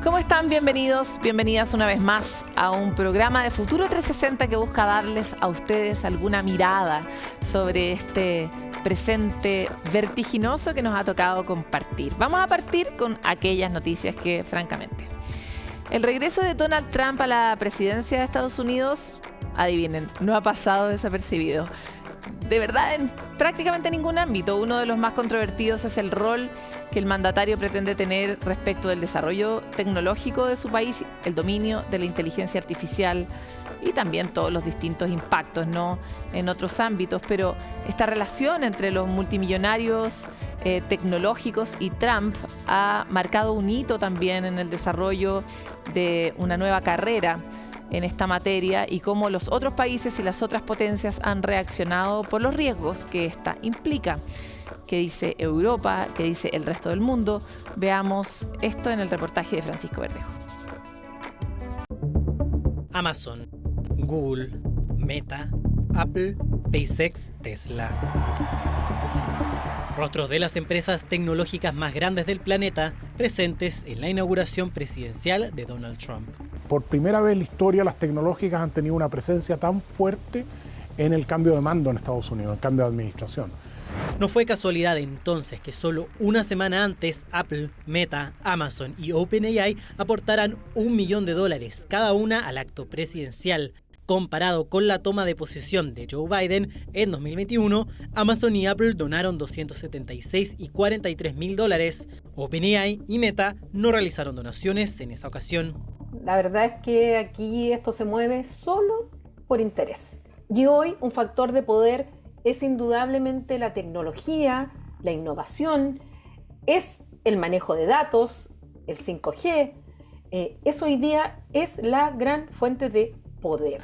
¿Cómo están? Bienvenidos, bienvenidas una vez más a un programa de Futuro 360 que busca darles a ustedes alguna mirada sobre este presente vertiginoso que nos ha tocado compartir. Vamos a partir con aquellas noticias que, francamente, el regreso de Donald Trump a la presidencia de Estados Unidos, adivinen, no ha pasado desapercibido. De verdad, en prácticamente ningún ámbito. Uno de los más controvertidos es el rol que el mandatario pretende tener respecto del desarrollo tecnológico de su país, el dominio de la inteligencia artificial y también todos los distintos impactos, ¿no?, en otros ámbitos. Pero esta relación entre los multimillonarios tecnológicos y Trump ha marcado un hito también en el desarrollo de una nueva carrera en esta materia y cómo los otros países y las otras potencias han reaccionado por los riesgos que esta implica. ¿Qué dice Europa? ¿Qué dice el resto del mundo? Veamos esto en el reportaje de Francisco Verdejo. Amazon, Google, Meta, Apple, SpaceX, Tesla. Rostros de las empresas tecnológicas más grandes del planeta presentes en la inauguración presidencial de Donald Trump. Por primera vez en la historia, las tecnológicas han tenido una presencia tan fuerte en el cambio de mando en Estados Unidos, el cambio de administración. No fue casualidad entonces que solo una semana antes Apple, Meta, Amazon y OpenAI aportaran $1 millón cada una al acto presidencial. Comparado con la toma de posesión de Joe Biden en 2021, Amazon y Apple donaron $276 y $43.000. OpenAI y Meta no realizaron donaciones en esa ocasión. La verdad es que aquí esto se mueve solo por interés. Y hoy un factor de poder es indudablemente la tecnología, la innovación, es el manejo de datos, el 5G. Eso hoy día es la gran fuente de poder.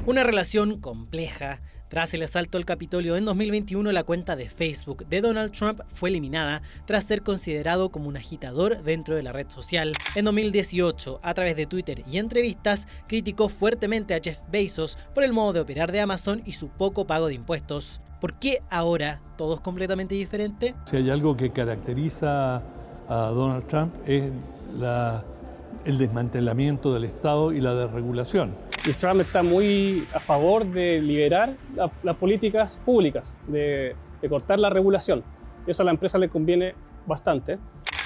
Una relación compleja. Tras el asalto al Capitolio en 2021, la cuenta de Facebook de Donald Trump fue eliminada tras ser considerado como un agitador dentro de la red social. En 2018, a través de Twitter y entrevistas, criticó fuertemente a Jeff Bezos por el modo de operar de Amazon y su poco pago de impuestos. ¿Por qué ahora todo es completamente diferente? Si hay algo que caracteriza a Donald Trump es el desmantelamiento del Estado y la desregulación. Y Trump está muy a favor de liberar las políticas públicas, de cortar la regulación. Eso a la empresa le conviene bastante.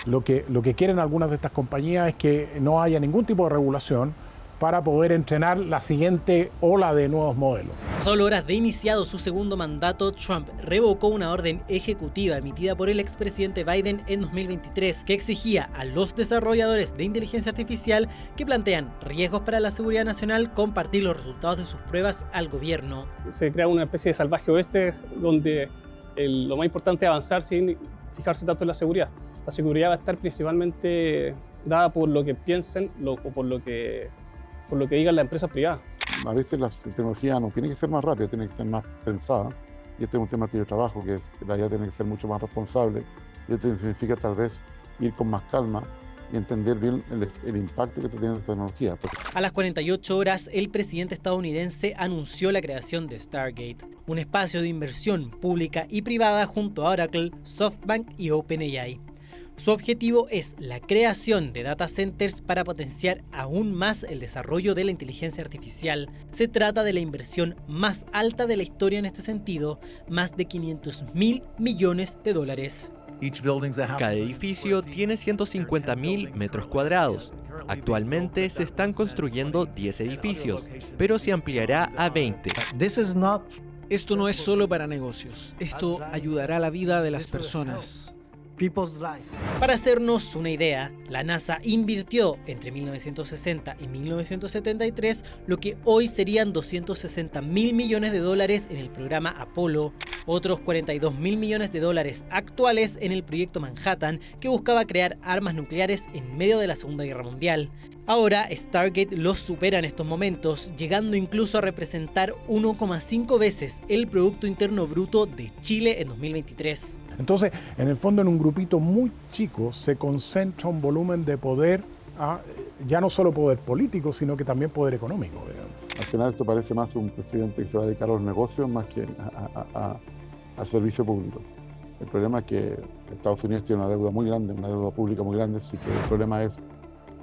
Lo que quieren algunas de estas compañías es que no haya ningún tipo de regulación para poder entrenar la siguiente ola de nuevos modelos. A solo horas de iniciado su segundo mandato, Trump revocó una orden ejecutiva emitida por el expresidente Biden en 2023 que exigía a los desarrolladores de inteligencia artificial que plantean riesgos para la seguridad nacional compartir los resultados de sus pruebas al gobierno. Se crea una especie de salvaje oeste donde lo más importante es avanzar sin fijarse tanto en la seguridad. La seguridad va a estar principalmente dada por lo que piensen o por lo que digan las empresas privadas. A veces la tecnología no tiene que ser más rápida, tiene que ser más pensada. Y este es un tema que yo trabajo, que es la IA tiene que ser mucho más responsable. Y esto significa tal vez ir con más calma y entender bien el impacto que tiene esta tecnología. A las 48 horas, el presidente estadounidense anunció la creación de Stargate, un espacio de inversión pública y privada junto a Oracle, SoftBank y OpenAI. Su objetivo es la creación de data centers para potenciar aún más el desarrollo de la inteligencia artificial. Se trata de la inversión más alta de la historia en este sentido, más de $500.000 millones. Cada edificio tiene 150.000 metros cuadrados. Actualmente se están construyendo 10 edificios, pero se ampliará a 20. Esto no es solo para negocios, esto ayudará a la vida de las personas. Para hacernos una idea, la NASA invirtió entre 1960 y 1973 lo que hoy serían $260.000 millones en el programa Apolo, otros $42.000 millones actuales en el proyecto Manhattan, que buscaba crear armas nucleares en medio de la Segunda Guerra Mundial. Ahora Stargate los supera en estos momentos, llegando incluso a representar 1,5 veces el Producto Interno Bruto de Chile en 2023. Entonces, en el fondo, en un grupito muy chico se concentra un volumen de poder, ya no solo poder político, sino que también poder económico. Al final esto parece más un presidente que se va a dedicar a los negocios más que al servicio público. El problema es que Estados Unidos tiene una deuda muy grande, una deuda pública muy grande, así que el problema es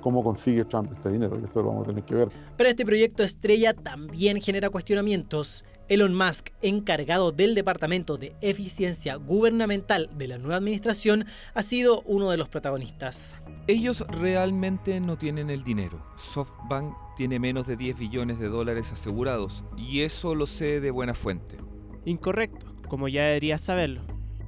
cómo consigue Trump este dinero, y esto lo vamos a tener que ver. Pero este proyecto estrella también genera cuestionamientos. Elon Musk, encargado del Departamento de Eficiencia Gubernamental de la nueva administración, ha sido uno de los protagonistas. Ellos realmente no tienen el dinero. SoftBank tiene menos de 10 billones de dólares asegurados, y eso lo sé de buena fuente. Incorrecto, como ya deberías saberlo.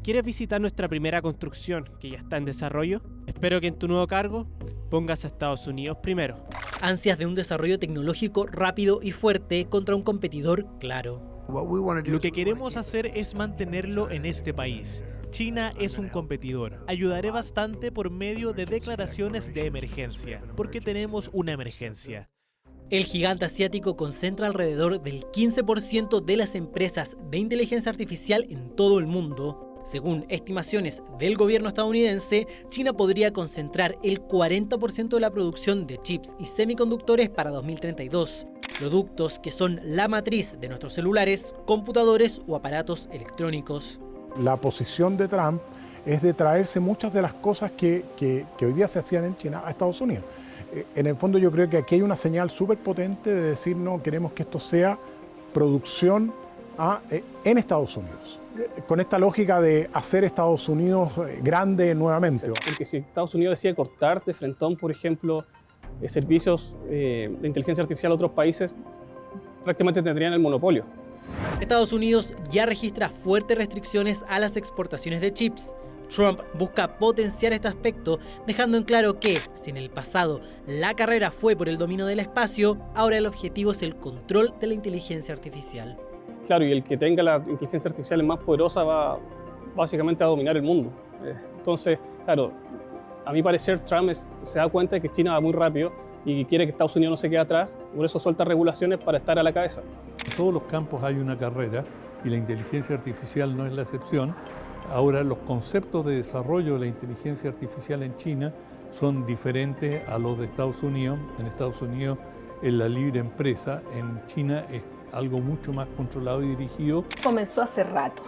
¿Quieres visitar nuestra primera construcción, que ya está en desarrollo? Espero que en tu nuevo cargo pongas a Estados Unidos primero. Ansias de un desarrollo tecnológico rápido y fuerte contra un competidor claro. Lo que queremos hacer es mantenerlo en este país. China es un competidor. Ayudaré bastante por medio de declaraciones de emergencia, porque tenemos una emergencia. El gigante asiático concentra alrededor del 15% de las empresas de inteligencia artificial en todo el mundo. Según estimaciones del gobierno estadounidense, China podría concentrar el 40% de la producción de chips y semiconductores para 2032, productos que son la matriz de nuestros celulares, computadores o aparatos electrónicos. La posición de Trump es de traerse muchas de las cosas que hoy día se hacían en China a Estados Unidos. En el fondo yo creo que aquí hay una señal súper potente de decir no, queremos que esto sea producción en Estados Unidos. Con esta lógica de hacer Estados Unidos grande nuevamente. Porque si Estados Unidos decide cortar de frentón, por ejemplo, servicios de inteligencia artificial a otros países, prácticamente tendrían el monopolio. Estados Unidos ya registra fuertes restricciones a las exportaciones de chips. Trump busca potenciar este aspecto, dejando en claro que, si en el pasado la carrera fue por el dominio del espacio, ahora el objetivo es el control de la inteligencia artificial. Claro, y el que tenga la inteligencia artificial más poderosa va básicamente a dominar el mundo. Entonces, claro, a mi parecer Trump se da cuenta de que China va muy rápido y quiere que Estados Unidos no se quede atrás, por eso suelta regulaciones para estar a la cabeza. En todos los campos hay una carrera y la inteligencia artificial no es la excepción. Ahora, los conceptos de desarrollo de la inteligencia artificial en China son diferentes a los de Estados Unidos. En Estados Unidos es la libre empresa, en China es algo mucho más controlado y dirigido. Comenzó hace rato.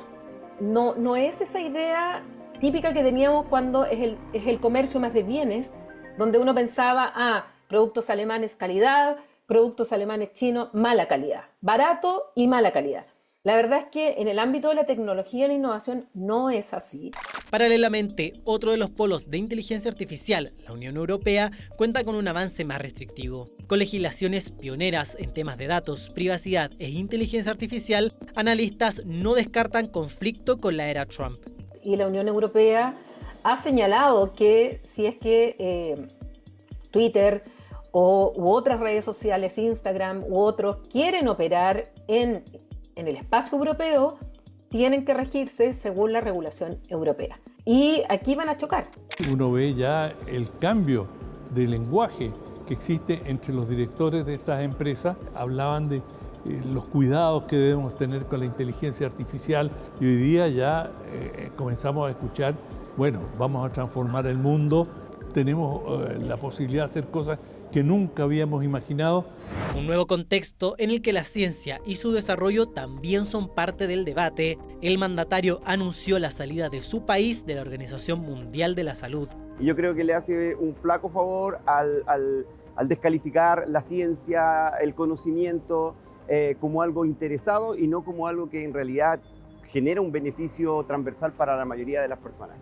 No es esa idea típica que teníamos cuando es el comercio más de bienes, donde uno pensaba, productos alemanes calidad, productos alemanes chinos mala calidad, barato y mala calidad. La verdad es que en el ámbito de la tecnología y la innovación no es así. Paralelamente, otro de los polos de inteligencia artificial, la Unión Europea, cuenta con un avance más restrictivo. Con legislaciones pioneras en temas de datos, privacidad e inteligencia artificial, analistas no descartan conflicto con la era Trump. Y la Unión Europea ha señalado que si es que Twitter u otras redes sociales, Instagram u otros, quieren operar en el espacio europeo, tienen que regirse según la regulación europea. Y aquí van a chocar. Uno ve ya el cambio de lenguaje que existe entre los directores de estas empresas. Hablaban de los cuidados que debemos tener con la inteligencia artificial y hoy día ya comenzamos a escuchar, bueno, vamos a transformar el mundo, tenemos la posibilidad de hacer cosas que nunca habíamos imaginado. Un nuevo contexto en el que la ciencia y su desarrollo también son parte del debate. El mandatario anunció la salida de su país de la Organización Mundial de la Salud. Y yo creo que le hace un flaco favor al descalificar la ciencia, el conocimiento, como algo interesado y no como algo que en realidad genera un beneficio transversal para la mayoría de las personas.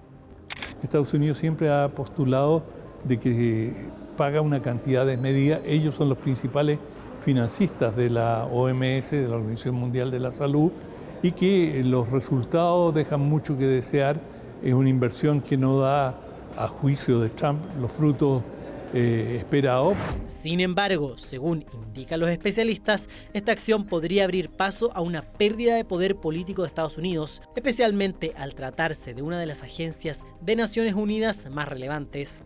Estados Unidos siempre ha postulado de que paga una cantidad desmedida. Ellos son los principales financistas de la OMS, de la Organización Mundial de la Salud, y que los resultados dejan mucho que desear. Es una inversión que no da, a juicio de Trump, los frutos esperados. Sin embargo, según indican los especialistas, esta acción podría abrir paso a una pérdida de poder político de Estados Unidos, especialmente al tratarse de una de las agencias de Naciones Unidas más relevantes.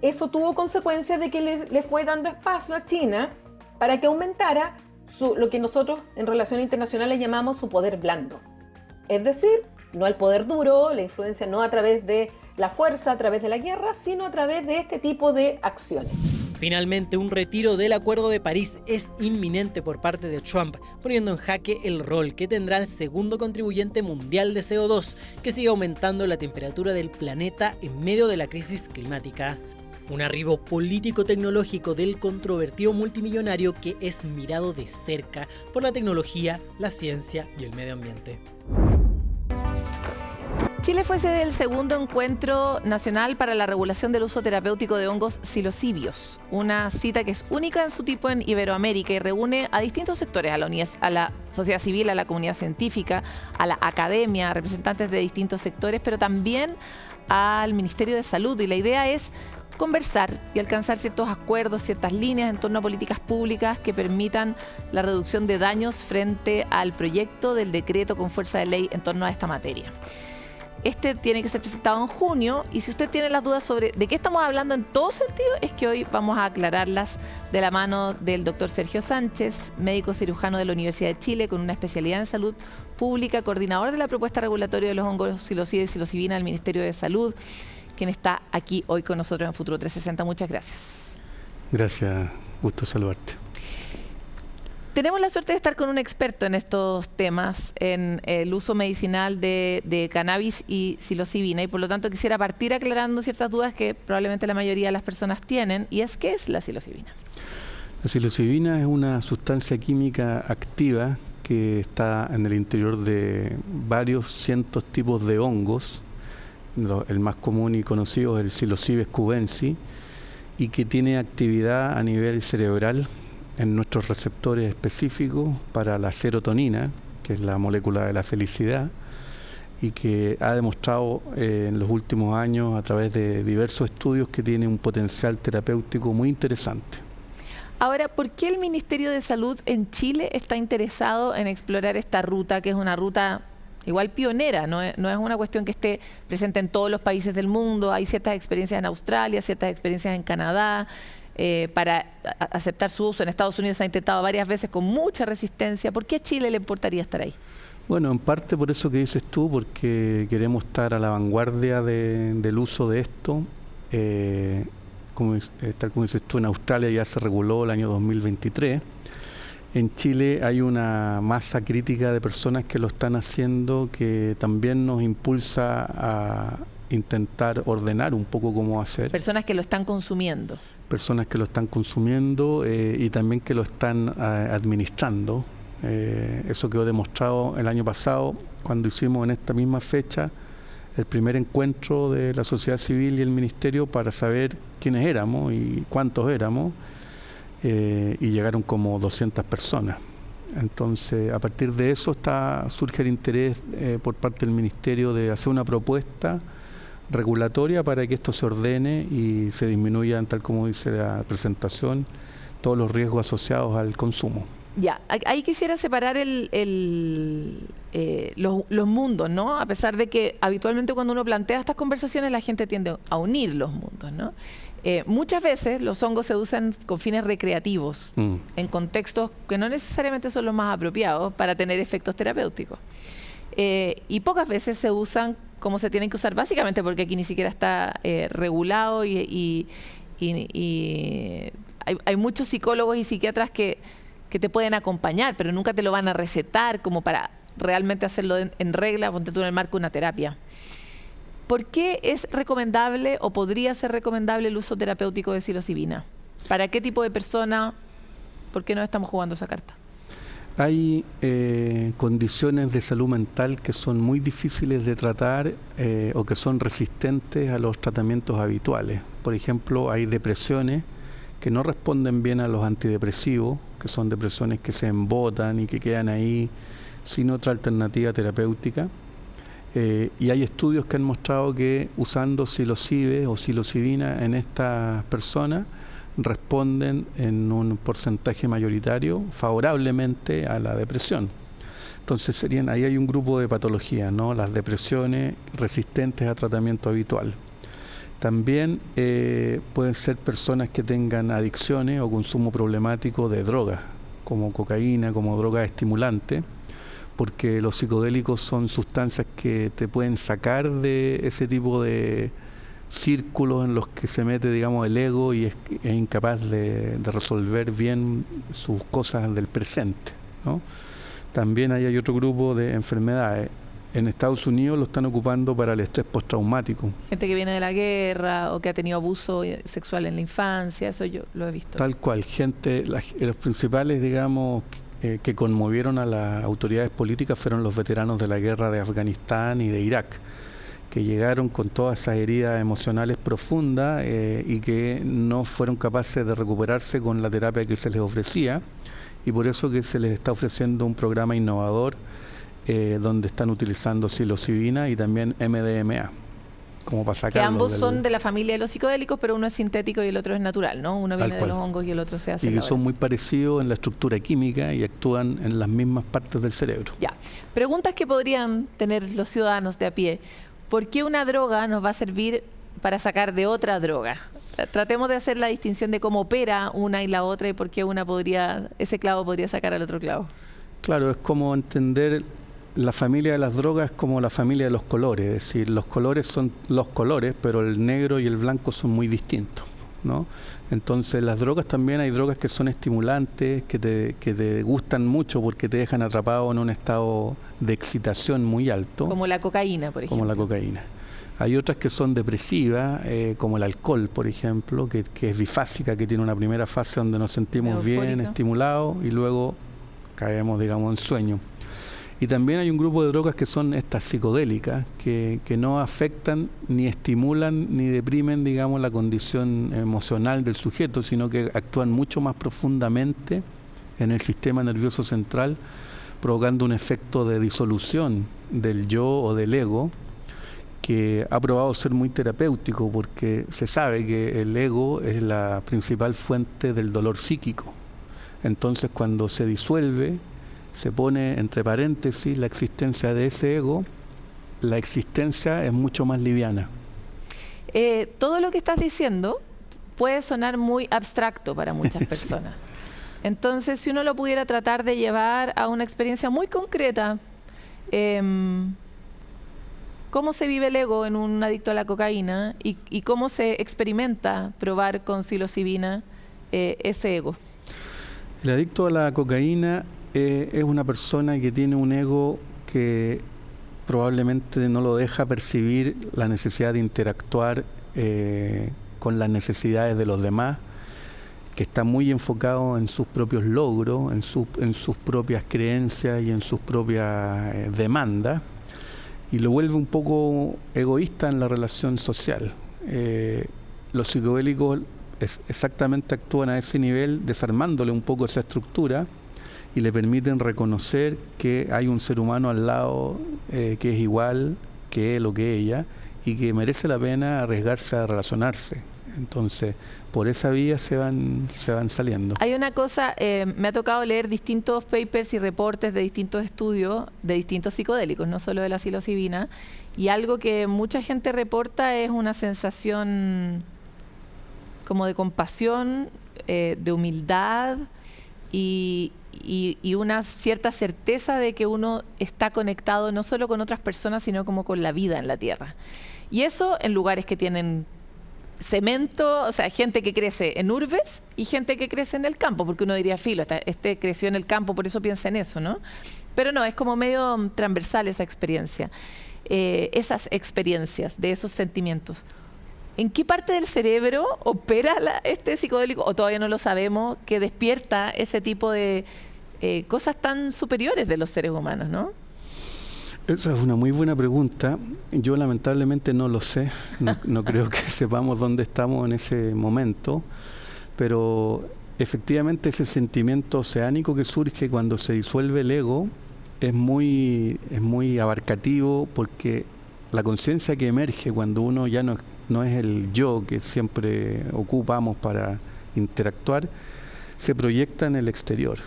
Eso tuvo consecuencias de que le fue dando espacio a China para que aumentara lo que nosotros en relaciones internacionales llamamos su poder blando. Es decir, no el poder duro, la influencia no a través de la fuerza, a través de la guerra, sino a través de este tipo de acciones. Finalmente, un retiro del Acuerdo de París es inminente por parte de Trump, poniendo en jaque el rol que tendrá el segundo contribuyente mundial de CO2, que sigue aumentando la temperatura del planeta en medio de la crisis climática. Un arribo político-tecnológico del controvertido multimillonario que es mirado de cerca por la tecnología, la ciencia y el medio ambiente. Chile fue sede del segundo encuentro nacional para la regulación del uso terapéutico de hongos psilocibios, una cita que es única en su tipo en Iberoamérica y reúne a distintos sectores, a la sociedad civil, a la comunidad científica, a la academia, a representantes de distintos sectores, pero también al Ministerio de Salud. Y la idea es conversar y alcanzar ciertos acuerdos, ciertas líneas en torno a políticas públicas que permitan la reducción de daños frente al proyecto del decreto con fuerza de ley en torno a esta materia. Este tiene que ser presentado en junio y si usted tiene las dudas sobre de qué estamos hablando en todo sentido, es que hoy vamos a aclararlas de la mano del doctor Sergio Sánchez, médico cirujano de la Universidad de Chile con una especialidad en salud pública, coordinador de la propuesta regulatoria de los hongos psilocibe y psilocibina del Ministerio de Salud, quien está aquí hoy con nosotros en Futuro 360. Muchas gracias. Gracias, gusto saludarte. Tenemos la suerte de estar con un experto en estos temas, en el uso medicinal de cannabis y psilocibina, y por lo tanto quisiera partir aclarando ciertas dudas que probablemente la mayoría de las personas tienen, y es ¿qué es la psilocibina? La psilocibina es una sustancia química activa que está en el interior de varios cientos tipos de hongos. El más común y conocido es el Psilocybes cubensis, y que tiene actividad a nivel cerebral en nuestros receptores específicos para la serotonina, que es la molécula de la felicidad, y que ha demostrado en los últimos años a través de diversos estudios que tiene un potencial terapéutico muy interesante. Ahora, ¿por qué el Ministerio de Salud en Chile está interesado en explorar esta ruta, que es una ruta igual pionera? No es una cuestión que esté presente en todos los países del mundo? Hay ciertas experiencias en Australia, ciertas experiencias en Canadá, para aceptar su uso. En Estados Unidos se ha intentado varias veces con mucha resistencia. ¿Por qué a Chile le importaría estar ahí? Bueno, en parte por eso que dices tú, porque queremos estar a la vanguardia del uso de esto. Tal como dices tú, en Australia ya se reguló el año 2023. En Chile hay una masa crítica de personas que lo están haciendo, que también nos impulsa a intentar ordenar un poco cómo hacer. Personas que lo están consumiendo. Personas que lo están consumiendo y también que lo están administrando. Eso quedó demostrado el año pasado cuando hicimos en esta misma fecha el primer encuentro de la sociedad civil y el ministerio para saber quiénes éramos y cuántos éramos, y llegaron como 200 personas. Entonces, a partir de eso surge el interés por parte del ministerio de hacer una propuesta regulatoria para que esto se ordene y se disminuyan, tal como dice la presentación, todos los riesgos asociados al consumo. Ya, ahí quisiera separar los mundos, ¿no? A pesar de que habitualmente cuando uno plantea estas conversaciones la gente tiende a unir los mundos, ¿no? Muchas veces los hongos se usan con fines recreativos, en contextos que no necesariamente son los más apropiados para tener efectos terapéuticos. Y pocas veces se usan como se tienen que usar, básicamente porque aquí ni siquiera está regulado y hay muchos psicólogos y psiquiatras que te pueden acompañar, pero nunca te lo van a recetar como para realmente hacerlo en regla, ponte tú en el marco de una terapia. ¿Por qué es recomendable o podría ser recomendable el uso terapéutico de psilocibina? ¿Para qué tipo de persona? ¿Por qué no estamos jugando esa carta? Hay condiciones de salud mental que son muy difíciles de tratar o que son resistentes a los tratamientos habituales. Por ejemplo, hay depresiones que no responden bien a los antidepresivos, que son depresiones que se embotan y que quedan ahí sin otra alternativa terapéutica. Y hay estudios que han mostrado que usando psilocibes o psilocibina en estas personas responden en un porcentaje mayoritario favorablemente a la depresión. Entonces ahí hay un grupo de patologías, ¿no? Las depresiones resistentes a tratamiento habitual. También pueden ser personas que tengan adicciones o consumo problemático de drogas, como cocaína, como drogas estimulantes, porque los psicodélicos son sustancias que te pueden sacar de ese tipo de círculos en los que se mete, digamos, el ego y es incapaz de resolver bien sus cosas del presente, ¿no? También hay otro grupo de enfermedades En Estados Unidos lo están ocupando para el estrés postraumático. Gente que viene de la guerra o que ha tenido abuso sexual en la infancia, eso yo lo he visto. Tal cual, los principales, digamos, que conmovieron a las autoridades políticas fueron los veteranos de la guerra de Afganistán y de Irak, que llegaron con todas esas heridas emocionales profundas y que no fueron capaces de recuperarse con la terapia que se les ofrecía, y por eso que se les está ofreciendo un programa innovador donde están utilizando psilocibina y también MDMA, como para sacarlo. Que ambos son de la familia de los psicodélicos, pero uno es sintético y el otro es natural, ¿no? Uno viene de los hongos y el otro se hace. Y que son muy parecidos en la estructura química y actúan en las mismas partes del cerebro. Ya. Preguntas que podrían tener los ciudadanos de a pie. ¿Por qué una droga nos va a servir para sacar de otra droga? Tratemos de hacer la distinción de cómo opera una y la otra y por qué ese clavo podría sacar al otro clavo. Claro, es como entender la familia de las drogas como la familia de los colores, es decir, los colores son los colores, pero el negro y el blanco son muy distintos, ¿no? Entonces las drogas también, hay drogas que son estimulantes, que te gustan mucho porque te dejan atrapado en un estado de excitación muy alto. Como la cocaína, por ejemplo. Como la cocaína. Hay otras que son depresivas, como el alcohol, por ejemplo, que es bifásica, que tiene una primera fase donde nos sentimos bien, estimulados, y luego caemos, digamos, en sueño. Y también hay un grupo de drogas que son estas psicodélicas, que no afectan, ni estimulan, ni deprimen, digamos, la condición emocional del sujeto, sino que actúan mucho más profundamente en el sistema nervioso central, provocando un efecto de disolución del yo o del ego, que ha probado ser muy terapéutico, porque se sabe que el ego es la principal fuente del dolor psíquico. Entonces, cuando se disuelve, se pone entre paréntesis la existencia de ese ego, la existencia es mucho más liviana. Todo lo que estás diciendo puede sonar muy abstracto para muchas personas. Sí. Entonces, si uno lo pudiera tratar de llevar a una experiencia muy concreta, ¿cómo se vive el ego en un adicto a la cocaína y cómo se experimenta probar con psilocibina ese ego? El adicto a la cocaína es una persona que tiene un ego que probablemente no lo deja percibir la necesidad de interactuar con las necesidades de los demás, que está muy enfocado en sus propios logros, en sus propias creencias y en sus propias demandas, y lo vuelve un poco egoísta en la relación social. Los psicodélicos exactamente actúan a ese nivel, desarmándole un poco esa estructura, y le permiten reconocer que hay un ser humano al lado que es igual que él o que ella y que merece la pena arriesgarse a relacionarse. Entonces, por esa vía se van saliendo. Hay una cosa, me ha tocado leer distintos papers y reportes de distintos estudios de distintos psicodélicos, no solo de la psilocibina, y algo que mucha gente reporta es una sensación como de compasión, de humildad y una cierta certeza de que uno está conectado no solo con otras personas, sino como con la vida en la tierra. Y eso en lugares que tienen cemento, o sea, gente que crece en urbes y gente que crece en el campo, porque uno diría, filo, este creció en el campo, por eso piensa en eso, ¿no? Pero no, es como medio transversal esa experiencia, esas experiencias de esos sentimientos. ¿En qué parte del cerebro opera este psicodélico, o todavía no lo sabemos, que despierta ese tipo de cosas tan superiores de los seres humanos, ¿no? Esa es una muy buena pregunta. Yo lamentablemente no lo sé. No creo que sepamos dónde estamos en ese momento. Pero efectivamente ese sentimiento oceánico que surge cuando se disuelve el ego es muy abarcativo, porque la conciencia que emerge cuando uno ya no es el yo que siempre ocupamos para interactuar, se proyecta en el exterior.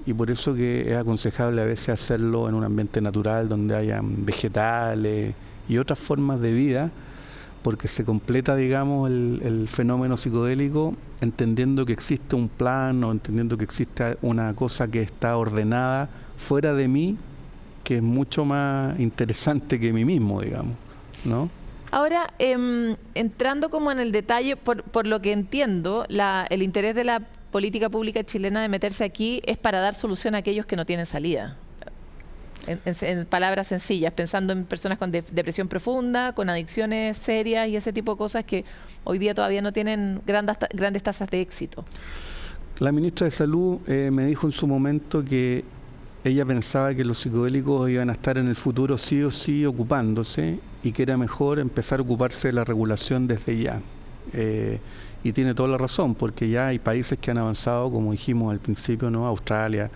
Y por eso que es aconsejable a veces hacerlo en un ambiente natural donde hayan vegetales y otras formas de vida, porque se completa, digamos, el fenómeno psicodélico entendiendo que existe un plan o entendiendo que existe una cosa que está ordenada fuera de mí, que es mucho más interesante que mí mismo, digamos, ¿no? Ahora, entrando como en el detalle, por lo que entiendo, el interés de la política pública chilena de meterse aquí es para dar solución a aquellos que no tienen salida. en palabras sencillas, pensando en personas con depresión profunda, con adicciones serias y ese tipo de cosas que hoy día todavía no tienen grandes tasas de éxito. La ministra de Salud me dijo en su momento que ella pensaba que los psicodélicos iban a estar en el futuro sí o sí ocupándose y que era mejor empezar a ocuparse de la regulación desde ya. Y tiene toda la razón, porque ya hay países que han avanzado, como dijimos al principio, ¿no? Australia,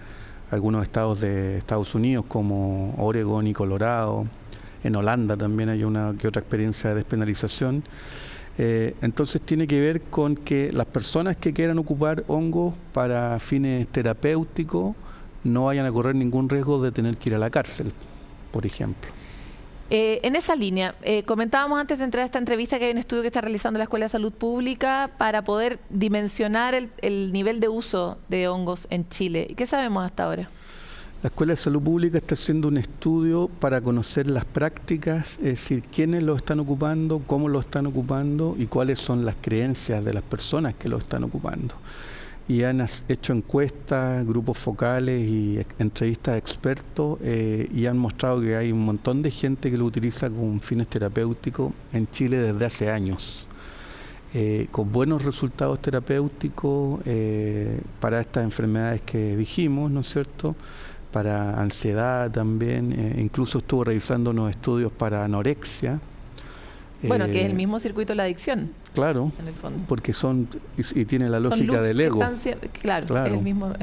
algunos estados de Estados Unidos como Oregon y Colorado, en Holanda también hay una que otra experiencia de despenalización. Entonces tiene que ver con que las personas que quieran ocupar hongos para fines terapéuticos no vayan a correr ningún riesgo de tener que ir a la cárcel, por ejemplo. En esa línea, comentábamos antes de entrar a esta entrevista que hay un estudio que está realizando la Escuela de Salud Pública para poder dimensionar el nivel de uso de hongos en Chile. ¿Qué sabemos hasta ahora? La Escuela de Salud Pública está haciendo un estudio para conocer las prácticas, es decir, quiénes lo están ocupando, cómo lo están ocupando y cuáles son las creencias de las personas que lo están ocupando. Y han hecho encuestas, grupos focales y entrevistas de expertos y han mostrado que hay un montón de gente que lo utiliza con fines terapéuticos en Chile desde hace años, con buenos resultados terapéuticos para estas enfermedades que dijimos, ¿no es cierto?, para ansiedad también, incluso estuvo revisando unos estudios para anorexia. Bueno, que es el mismo circuito de la adicción. Claro, en el fondo. Porque y tiene la lógica del ego. Claro, es el mismo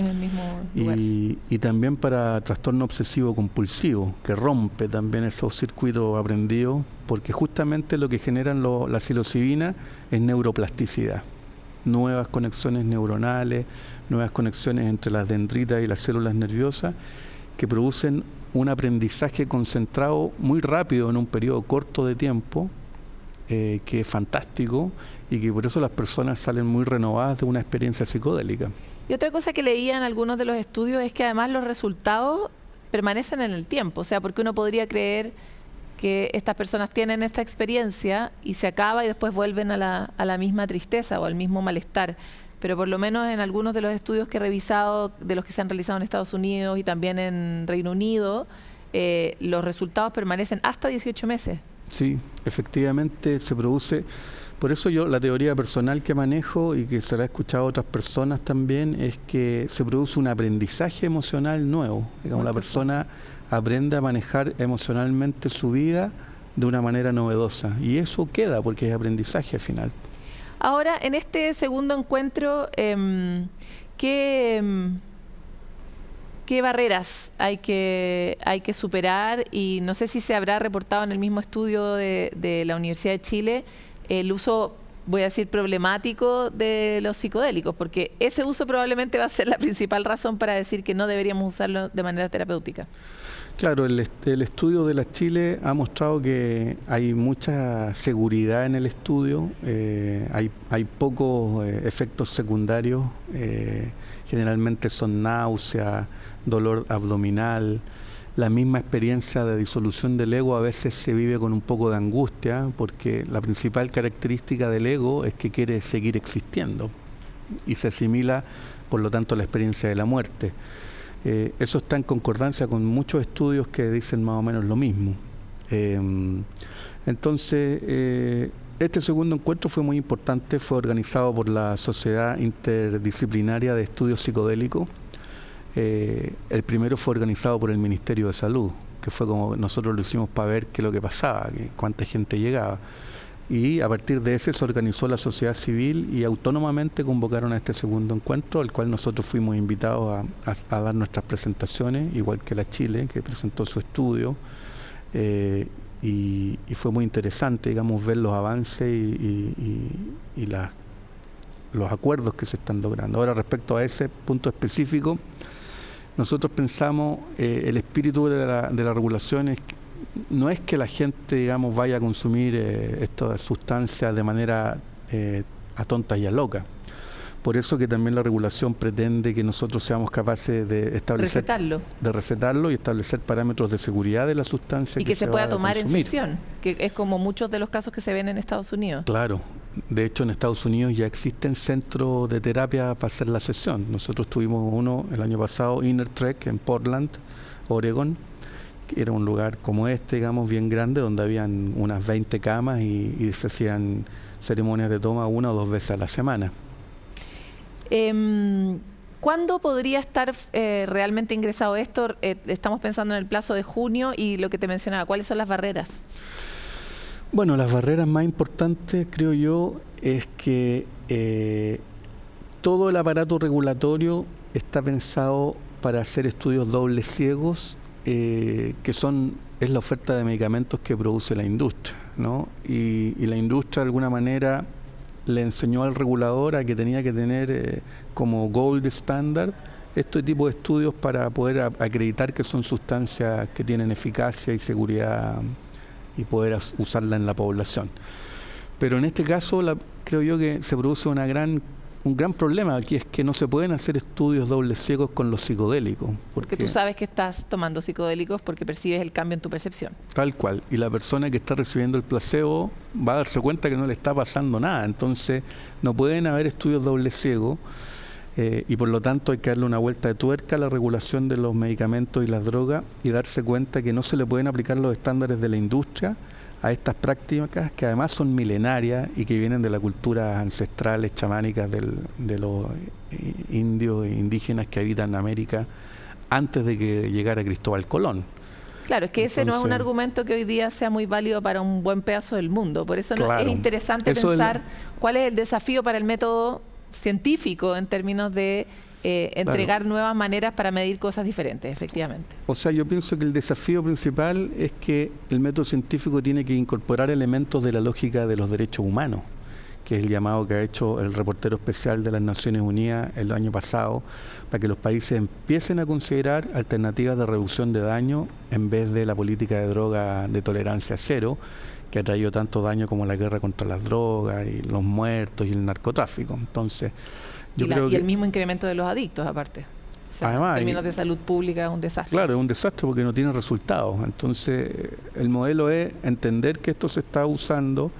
lugar. Y también para trastorno obsesivo compulsivo, que rompe también esos circuitos aprendidos, porque justamente lo que generan la psilocibina es neuroplasticidad. Nuevas conexiones neuronales, nuevas conexiones entre las dendritas y las células nerviosas, que producen un aprendizaje concentrado muy rápido en un periodo corto de tiempo, que es fantástico y que por eso las personas salen muy renovadas de una experiencia psicodélica. Y otra cosa que leía en algunos de los estudios es que además los resultados permanecen en el tiempo, o sea, porque uno podría creer que estas personas tienen esta experiencia y se acaba y después vuelven a la misma tristeza o al mismo malestar, pero por lo menos en algunos de los estudios que he revisado, de los que se han realizado en Estados Unidos y también en Reino Unido, los resultados permanecen hasta 18 meses. Sí, efectivamente se produce. Por eso yo la teoría personal que manejo y que se la he escuchado a otras personas también es que se produce un aprendizaje emocional nuevo. Digamos, la persona aprende a manejar emocionalmente su vida de una manera novedosa y eso queda porque es aprendizaje al final. Ahora, en este segundo encuentro, ¿qué barreras hay que superar? Y no sé si se habrá reportado en el mismo estudio de la Universidad de Chile el uso, voy a decir, problemático de los psicodélicos, porque ese uso probablemente va a ser la principal razón para decir que no deberíamos usarlo de manera terapéutica. Claro, el estudio de la Chile ha mostrado que hay mucha seguridad en el estudio, hay pocos efectos secundarios, generalmente son náusea, dolor abdominal, la misma experiencia de disolución del ego a veces se vive con un poco de angustia, porque la principal característica del ego es que quiere seguir existiendo y se asimila, por lo tanto, a la experiencia de la muerte. Eso está en concordancia con muchos estudios que dicen más o menos lo mismo. Entonces, este segundo encuentro fue muy importante, fue organizado por la Sociedad Interdisciplinaria de Estudios Psicodélicos. El primero fue organizado por el Ministerio de Salud, que fue como nosotros lo hicimos para ver qué es lo que pasaba, cuánta gente llegaba. Y a partir de ese se organizó la sociedad civil y autónomamente convocaron a este segundo encuentro, al cual nosotros fuimos invitados a dar nuestras presentaciones, igual que la Chile, que presentó su estudio. Y fue muy interesante, digamos, ver los avances y los acuerdos que se están logrando. Ahora, respecto a ese punto específico, nosotros pensamos, el espíritu de la regulación no es que la gente, digamos, vaya a consumir estas sustancias de manera a tonta y a loca. Por eso que también la regulación pretende que nosotros seamos capaces de establecer, recetarlo y establecer parámetros de seguridad de la sustancia y que se pueda tomar en consumir. sesión, que es como muchos de los casos que se ven en Estados Unidos. Claro, de hecho en Estados Unidos ya existen centros de terapia para hacer la sesión. Nosotros tuvimos uno el año pasado, Inner Trek, en Portland, Oregon, era un lugar como este, digamos, bien grande, donde habían unas 20 camas y se hacían ceremonias de toma 1 o 2 veces a la semana. ¿Cuándo podría estar realmente ingresado esto? Estamos pensando en el plazo de junio y lo que te mencionaba, ¿cuáles son las barreras? Bueno, las barreras más importantes, creo yo, es que todo el aparato regulatorio está pensado para hacer estudios dobles ciegos, que es la oferta de medicamentos que produce la industria, ¿no? Y la industria de alguna manera le enseñó al regulador a que tenía que tener como gold standard este tipo de estudios para poder acreditar que son sustancias que tienen eficacia y seguridad y poder usarla en la población. Pero en este caso creo yo que se produce un gran problema aquí, es que no se pueden hacer estudios dobles ciegos con los psicodélicos. Porque tú sabes que estás tomando psicodélicos porque percibes el cambio en tu percepción. Tal cual. Y la persona que está recibiendo el placebo va a darse cuenta que no le está pasando nada. Entonces no pueden haber estudios dobles ciegos y por lo tanto hay que darle una vuelta de tuerca a la regulación de los medicamentos y las drogas y darse cuenta que no se le pueden aplicar los estándares de la industria a estas prácticas que además son milenarias y que vienen de la cultura ancestrales, chamánicas de los indios e indígenas que habitan América antes de que llegara Cristóbal Colón. Claro, es que ese no es un argumento que hoy día sea muy válido para un buen pedazo del mundo. Por eso es interesante pensar cuál es el desafío para el método científico en términos de entregar nuevas maneras para medir cosas diferentes, efectivamente. O sea, yo pienso que el desafío principal es que el método científico tiene que incorporar elementos de la lógica de los derechos humanos, que es el llamado que ha hecho el reportero especial de las Naciones Unidas el año pasado, para que los países empiecen a considerar alternativas de reducción de daño en vez de la política de droga de tolerancia cero, que ha traído tanto daño como la guerra contra las drogas y los muertos y el narcotráfico. Entonces, yo creo que el mismo incremento de los adictos, aparte. O sea, además, en términos de salud pública es un desastre. Claro, es un desastre porque no tiene resultados. Entonces, el modelo es entender que esto se está usando.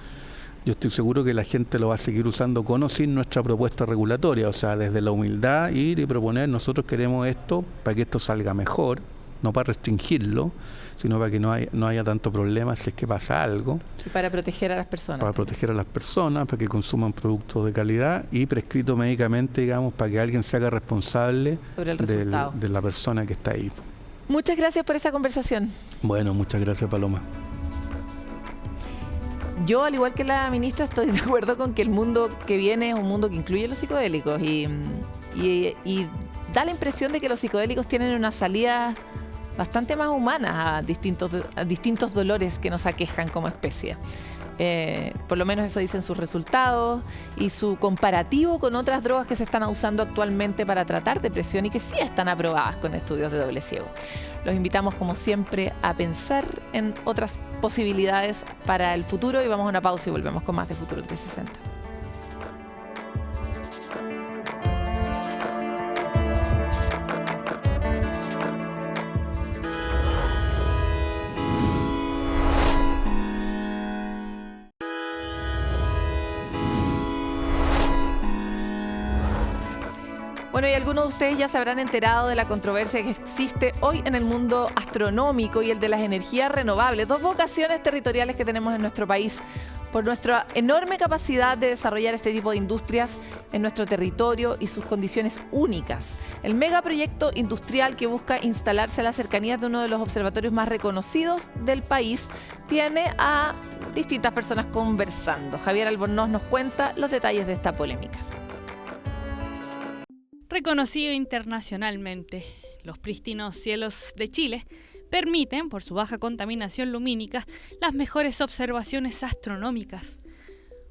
Yo estoy seguro que la gente lo va a seguir usando con o sin nuestra propuesta regulatoria. O sea, desde la humildad, ir y proponer, nosotros queremos esto para que esto salga mejor, no para restringirlo, sino para que no haya tanto problema si es que pasa algo. Y para proteger a las personas. Para proteger a las personas, para que consuman productos de calidad y prescrito médicamente, digamos, para que alguien se haga responsable de la persona que está ahí. Muchas gracias por esta conversación. Bueno, muchas gracias, Paloma. Yo, al igual que la ministra, estoy de acuerdo con que el mundo que viene es un mundo que incluye los psicodélicos y da la impresión de que los psicodélicos tienen una salida bastante más humanas a distintos dolores que nos aquejan como especie. Por lo menos eso dicen sus resultados y su comparativo con otras drogas que se están usando actualmente para tratar depresión y que sí están aprobadas con estudios de doble ciego. Los invitamos, como siempre, a pensar en otras posibilidades para el futuro y vamos a una pausa y volvemos con más de Futuro 360. Bueno, y algunos de ustedes ya se habrán enterado de la controversia que existe hoy en el mundo astronómico y el de las energías renovables, dos vocaciones territoriales que tenemos en nuestro país por nuestra enorme capacidad de desarrollar este tipo de industrias en nuestro territorio y sus condiciones únicas. El megaproyecto industrial que busca instalarse a las cercanías de uno de los observatorios más reconocidos del país tiene a distintas personas conversando. Javier Albornoz nos cuenta los detalles de esta polémica. Reconocido internacionalmente, los prístinos cielos de Chile permiten, por su baja contaminación lumínica, las mejores observaciones astronómicas.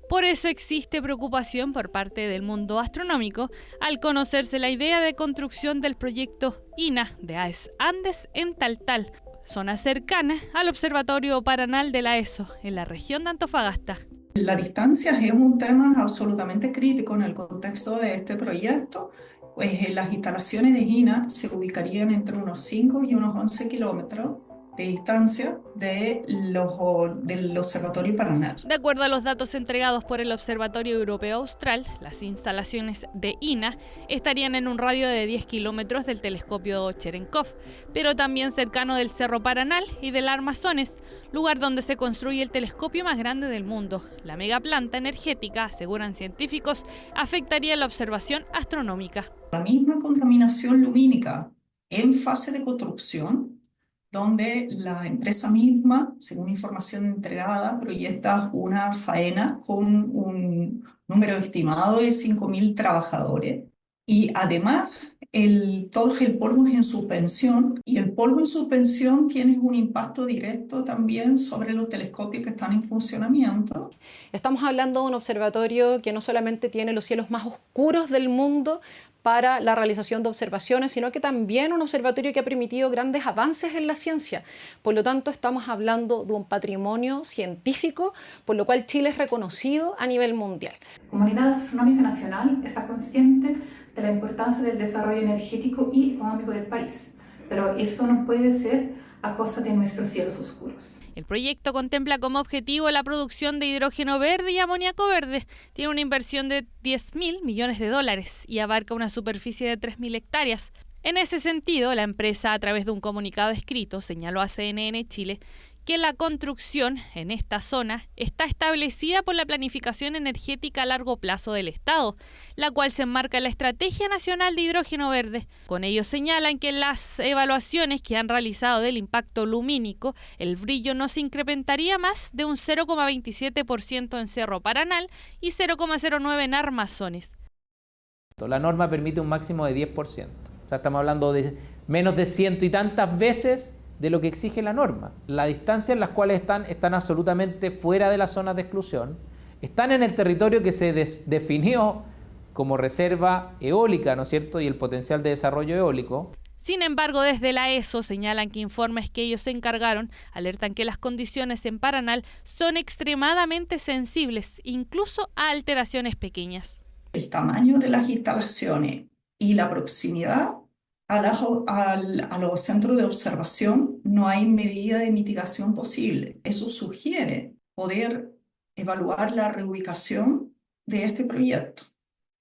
Por eso existe preocupación por parte del mundo astronómico al conocerse la idea de construcción del proyecto INA de AES Andes en Taltal, zona cercana al Observatorio Paranal de la ESO, en la región de Antofagasta. La distancia es un tema absolutamente crítico en el contexto de este proyecto, pues las instalaciones de INA se ubicarían entre unos 5 y unos 11 kilómetros de distancia del Observatorio Paranal. De acuerdo a los datos entregados por el Observatorio Europeo Austral, las instalaciones de INA estarían en un radio de 10 kilómetros del telescopio Cherenkov, pero también cercano del Cerro Paranal y del Armazones, lugar donde se construye el telescopio más grande del mundo. La megaplanta energética, aseguran científicos, afectaría la observación astronómica. La misma contaminación lumínica en fase de construcción, donde la empresa misma, según información entregada, proyecta una faena con un número estimado de 5.000 trabajadores. Y además, todo el polvo es en suspensión, y el polvo en suspensión tiene un impacto directo también sobre los telescopios que están en funcionamiento. Estamos hablando de un observatorio que no solamente tiene los cielos más oscuros del mundo para la realización de observaciones, sino que también un observatorio que ha permitido grandes avances en la ciencia. Por lo tanto, estamos hablando de un patrimonio científico, por lo cual Chile es reconocido a nivel mundial. La Comunidad Astronómica Nacional está consciente de la importancia del desarrollo energético y económico del país, pero eso no puede ser a costa de nuestros cielos oscuros. El proyecto contempla como objetivo la producción de hidrógeno verde y amoníaco verde. Tiene una inversión de $10.000 millones y abarca una superficie de 3.000 hectáreas. En ese sentido, la empresa, a través de un comunicado escrito, señaló a CNN Chile que la construcción en esta zona está establecida por la planificación energética a largo plazo del Estado, la cual se enmarca en la Estrategia Nacional de Hidrógeno Verde. Con ello señalan que en las evaluaciones que han realizado del impacto lumínico, el brillo no se incrementaría más de un 0,27% en Cerro Paranal y 0,09% en Armazones. La norma permite un máximo de 10%. O sea, estamos hablando de menos de 100 y tantas veces de lo que exige la norma. La distancia en las cuales están absolutamente fuera de las zonas de exclusión, están en el territorio que se definió como reserva eólica, ¿no es cierto?, y el potencial de desarrollo eólico. Sin embargo, desde la ESO señalan que informes que ellos se encargaron alertan que las condiciones en Paranal son extremadamente sensibles, incluso a alteraciones pequeñas. El tamaño de las instalaciones y la proximidad a los centros de observación, no hay medida de mitigación posible. Eso sugiere poder evaluar la reubicación de este proyecto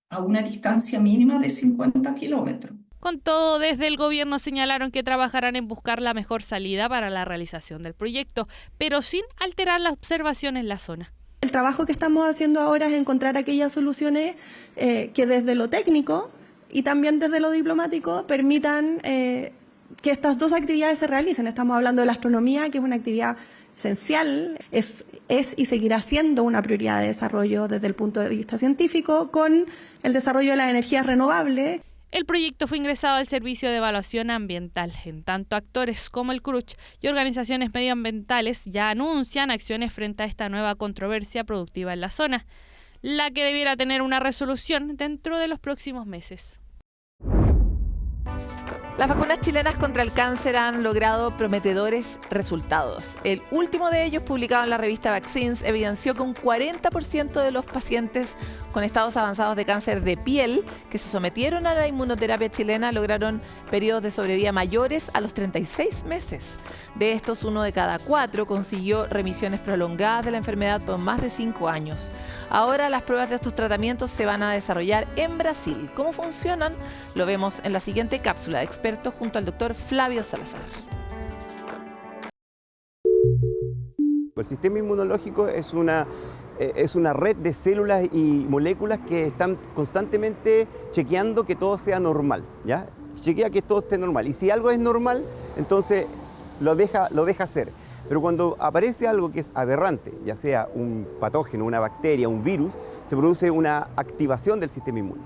a una distancia mínima de 50 kilómetros. Con todo, desde el gobierno señalaron que trabajarán en buscar la mejor salida para la realización del proyecto, pero sin alterar la observación en la zona. El trabajo que estamos haciendo ahora es encontrar aquellas soluciones que desde lo técnico y también desde lo diplomático permitan que estas dos actividades se realicen. Estamos hablando de la astronomía, que es una actividad esencial, es y seguirá siendo una prioridad de desarrollo desde el punto de vista científico, con el desarrollo de las energías renovables. El proyecto fue ingresado al Servicio de Evaluación Ambiental. En tanto, actores como el CRUCH y organizaciones medioambientales ya anuncian acciones frente a esta nueva controversia productiva en la zona, la que debiera tener una resolución dentro de los próximos meses. Las vacunas chilenas contra el cáncer han logrado prometedores resultados. El último de ellos, publicado en la revista Vaccines, evidenció que un 40% de los pacientes con estados avanzados de cáncer de piel que se sometieron a la inmunoterapia chilena lograron periodos de sobrevida mayores a los 36 meses. De estos, 1 de cada 4 consiguió remisiones prolongadas de la enfermedad por más de 5 años. Ahora las pruebas de estos tratamientos se van a desarrollar en Brasil. ¿Cómo funcionan? Lo vemos en la siguiente cápsula de expertos junto al doctor Flavio Salazar. El sistema inmunológico es una red de células y moléculas que están constantemente chequeando que todo sea normal, ¿ya? Chequea que todo esté normal. Y si algo es normal, entonces lo deja hacer. Pero cuando aparece algo que es aberrante, ya sea un patógeno, una bacteria, un virus, se produce una activación del sistema inmune.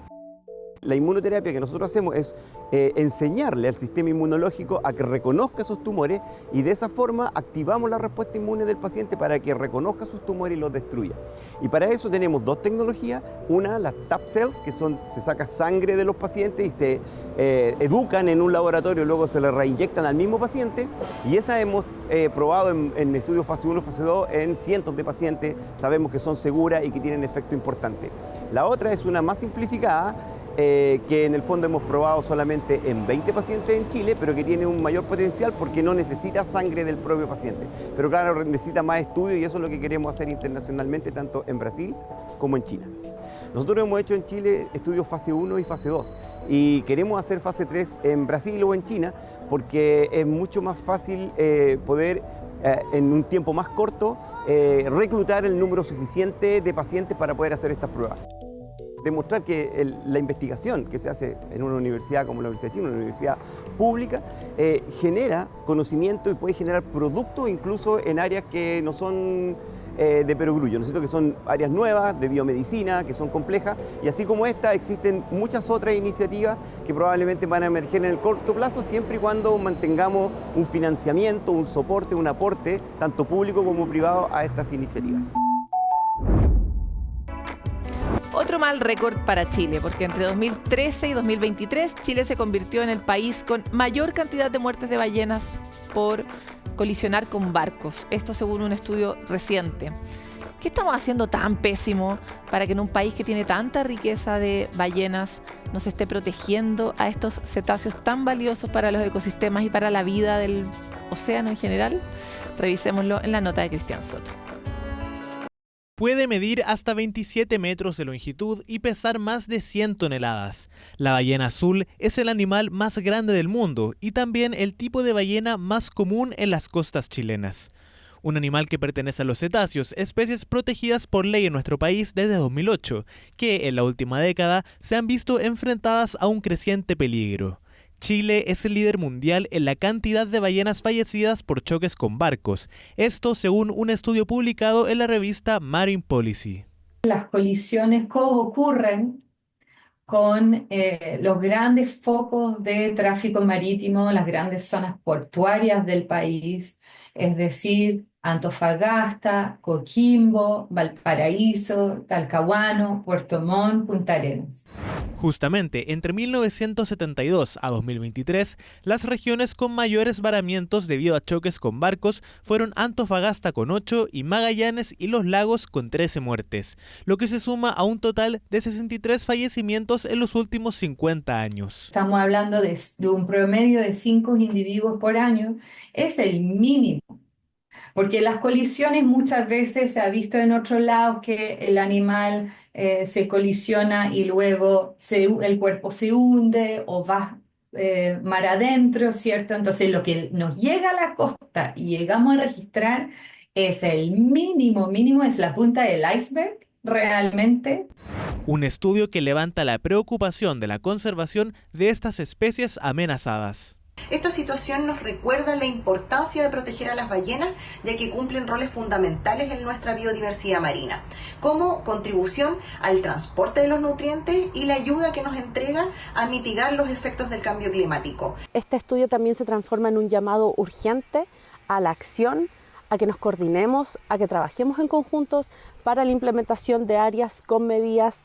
La inmunoterapia que nosotros hacemos es enseñarle al sistema inmunológico a que reconozca esos tumores y de esa forma activamos la respuesta inmune del paciente para que reconozca sus tumores y los destruya. Y para eso tenemos dos tecnologías. Una, las TAP cells, que se saca sangre de los pacientes y se educan en un laboratorio, luego se le reinyectan al mismo paciente. Y esa hemos probado en estudios fase 1, fase 2 en cientos de pacientes. Sabemos que son seguras y que tienen efecto importante. La otra es una más simplificada, que en el fondo hemos probado solamente en 20 pacientes en Chile, pero que tiene un mayor potencial porque no necesita sangre del propio paciente. Pero claro, necesita más estudios y eso es lo que queremos hacer internacionalmente, tanto en Brasil como en China. Nosotros hemos hecho en Chile estudios fase 1 y fase 2 y queremos hacer fase 3 en Brasil o en China porque es mucho más fácil poder en un tiempo más corto reclutar el número suficiente de pacientes para poder hacer estas pruebas. Demostrar que la investigación que se hace en una universidad como la Universidad de Chile, una universidad pública, genera conocimiento y puede generar productos incluso en áreas que no son de perogrullo, ¿no es cierto? Que son áreas nuevas de biomedicina, que son complejas, y así como esta existen muchas otras iniciativas que probablemente van a emerger en el corto plazo, siempre y cuando mantengamos un financiamiento, un soporte, un aporte, tanto público como privado, a estas iniciativas. Otro mal récord para Chile, porque entre 2013 y 2023 Chile se convirtió en el país con mayor cantidad de muertes de ballenas por colisionar con barcos. Esto según un estudio reciente. ¿Qué estamos haciendo tan pésimo para que en un país que tiene tanta riqueza de ballenas nos esté protegiendo a estos cetáceos tan valiosos para los ecosistemas y para la vida del océano en general? Revisémoslo en la nota de Cristian Soto. Puede medir hasta 27 metros de longitud y pesar más de 100 toneladas. La ballena azul es el animal más grande del mundo y también el tipo de ballena más común en las costas chilenas. Un animal que pertenece a los cetáceos, especies protegidas por ley en nuestro país desde 2008, que en la última década se han visto enfrentadas a un creciente peligro. Chile es el líder mundial en la cantidad de ballenas fallecidas por choques con barcos. Esto según un estudio publicado en la revista Marine Policy. Las colisiones ocurren con los grandes focos de tráfico marítimo, las grandes zonas portuarias del país, es decir, Antofagasta, Coquimbo, Valparaíso, Talcahuano, Puerto Montt, Punta Arenas. Justamente, entre 1972 a 2023, las regiones con mayores varamientos debido a choques con barcos fueron Antofagasta con 8 y Magallanes y Los Lagos con 13 muertes, lo que se suma a un total de 63 fallecimientos en los últimos 50 años. Estamos hablando de un promedio de 5 individuos por año, es el mínimo. Porque las colisiones muchas veces se ha visto en otros lados que el animal se colisiona y luego el cuerpo se hunde o va mar adentro, ¿cierto? Entonces lo que nos llega a la costa y llegamos a registrar es el mínimo, es la punta del iceberg realmente. Un estudio que levanta la preocupación de la conservación de estas especies amenazadas. Esta situación nos recuerda la importancia de proteger a las ballenas, ya que cumplen roles fundamentales en nuestra biodiversidad marina, como contribución al transporte de los nutrientes y la ayuda que nos entrega a mitigar los efectos del cambio climático. Este estudio también se transforma en un llamado urgente a la acción, a que nos coordinemos, a que trabajemos en conjuntos para la implementación de áreas con medidas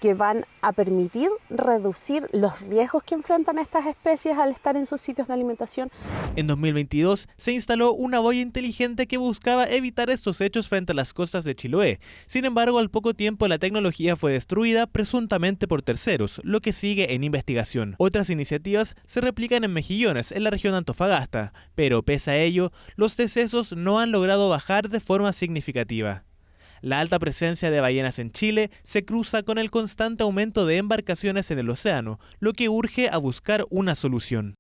que van a permitir reducir los riesgos que enfrentan estas especies al estar en sus sitios de alimentación. En 2022 se instaló una boya inteligente que buscaba evitar estos hechos frente a las costas de Chiloé. Sin embargo, al poco tiempo la tecnología fue destruida presuntamente por terceros, lo que sigue en investigación. Otras iniciativas se replican en Mejillones, en la región de Antofagasta, pero pese a ello, los decesos no han logrado bajar de forma significativa. La alta presencia de ballenas en Chile se cruza con el constante aumento de embarcaciones en el océano, lo que urge a buscar una solución.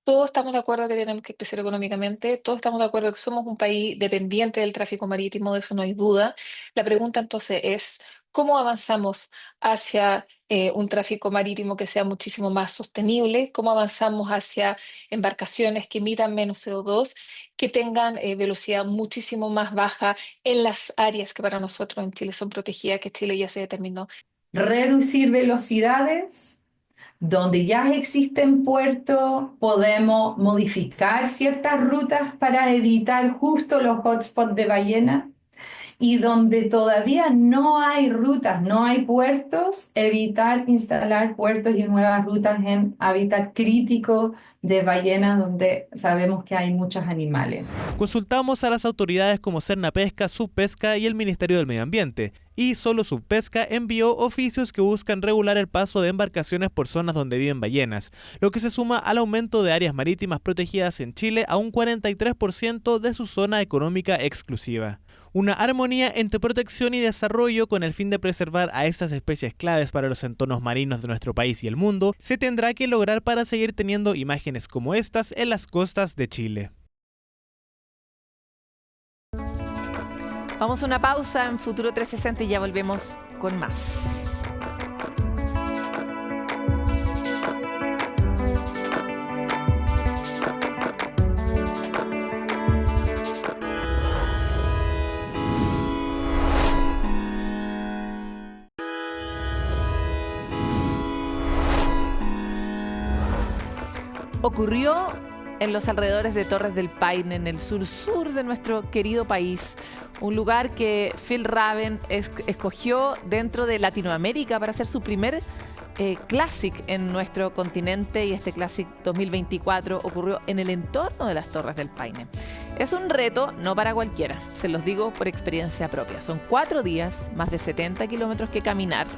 Todos estamos de acuerdo que tenemos que crecer económicamente, todos estamos de acuerdo que somos un país dependiente del tráfico marítimo, de eso no hay duda. La pregunta entonces es, ¿cómo avanzamos hacia un tráfico marítimo que sea muchísimo más sostenible? ¿Cómo avanzamos hacia embarcaciones que emitan menos CO2, que tengan velocidad muchísimo más baja en las áreas que para nosotros en Chile son protegidas, que Chile ya se determinó? Reducir velocidades. Donde ya existen puertos, podemos modificar ciertas rutas para evitar justo los hotspots de ballena y donde todavía no hay rutas, no hay puertos, evitar instalar puertos y nuevas rutas en hábitat crítico de ballenas donde sabemos que hay muchos animales. Consultamos a las autoridades como Cernapesca, Subpesca y el Ministerio del Medio Ambiente, y solo Subpesca envió oficios que buscan regular el paso de embarcaciones por zonas donde viven ballenas, lo que se suma al aumento de áreas marítimas protegidas en Chile a un 43% de su zona económica exclusiva. Una armonía entre protección y desarrollo con el fin de preservar a estas especies claves para los entornos marinos de nuestro país y el mundo se tendrá que lograr para seguir teniendo imágenes como estas en las costas de Chile. Vamos a una pausa en Futuro 360 y ya volvemos con más. Ocurrió en los alrededores de Torres del Paine, en el sur de nuestro querido país, un lugar que Phil Raven escogió dentro de Latinoamérica para hacer su primer Classic en nuestro continente, y este Classic 2024 ocurrió en el entorno de las Torres del Paine. Es un reto no para cualquiera, se los digo por experiencia propia. Son 4 días, más de 70 kilómetros que caminar,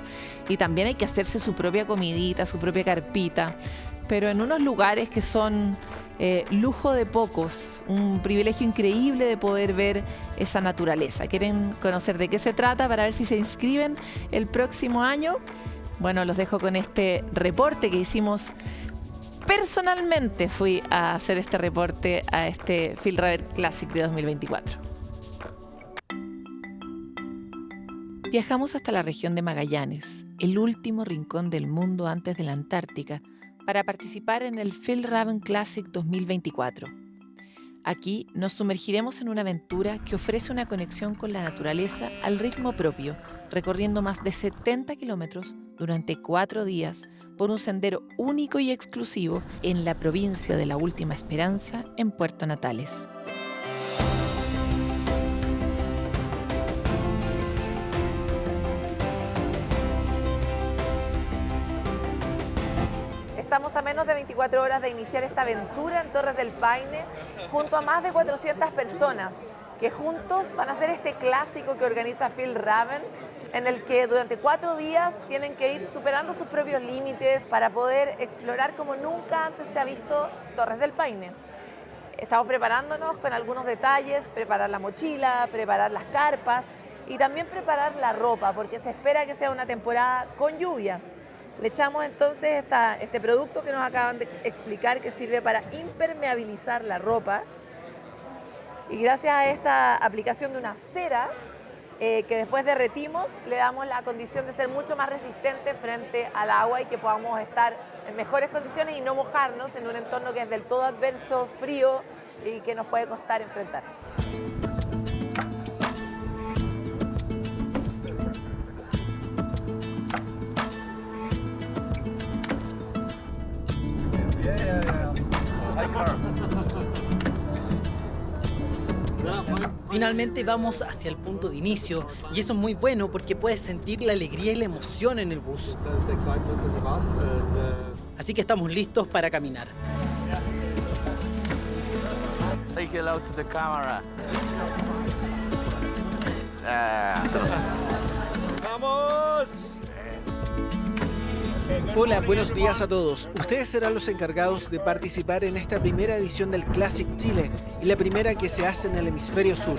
y también hay que hacerse su propia comidita, su propia carpita, pero en unos lugares que son lujo de pocos, un privilegio increíble de poder ver esa naturaleza. ¿Quieren conocer de qué se trata para ver si se inscriben el próximo año? Bueno, los dejo con este reporte que hicimos. Personalmente fui a hacer este reporte a este Phil Raven Classic de 2024. Viajamos hasta la región de Magallanes, el último rincón del mundo antes de la Antártica, para participar en el Phil Raven Classic 2024. Aquí nos sumergiremos en una aventura que ofrece una conexión con la naturaleza al ritmo propio, recorriendo más de 70 kilómetros durante 4 días por un sendero único y exclusivo en la provincia de La Última Esperanza, en Puerto Natales. Estamos a menos de 24 horas de iniciar esta aventura en Torres del Paine, junto a más de 400 personas que juntos van a hacer este clásico que organiza Phil Raven, en el que durante 4 días tienen que ir superando sus propios límites para poder explorar como nunca antes se ha visto Torres del Paine. Estamos preparándonos con algunos detalles, preparar la mochila, preparar las carpas y también preparar la ropa, porque se espera que sea una temporada con lluvia. Le echamos entonces este producto que nos acaban de explicar, que sirve para impermeabilizar la ropa. Y gracias a esta aplicación de una cera que después derretimos, le damos la condición de ser mucho más resistente frente al agua y que podamos estar en mejores condiciones y no mojarnos en un entorno que es del todo adverso, frío y que nos puede costar enfrentar. Finalmente vamos hacia el punto de inicio y eso es muy bueno porque puedes sentir la alegría y la emoción en el bus. Así que estamos listos para caminar. Say hello to the camera. ¡Vamos! Hola, buenos días a todos. Ustedes serán los encargados de participar en esta primera edición del Classic Chile y la primera que se hace en el hemisferio sur.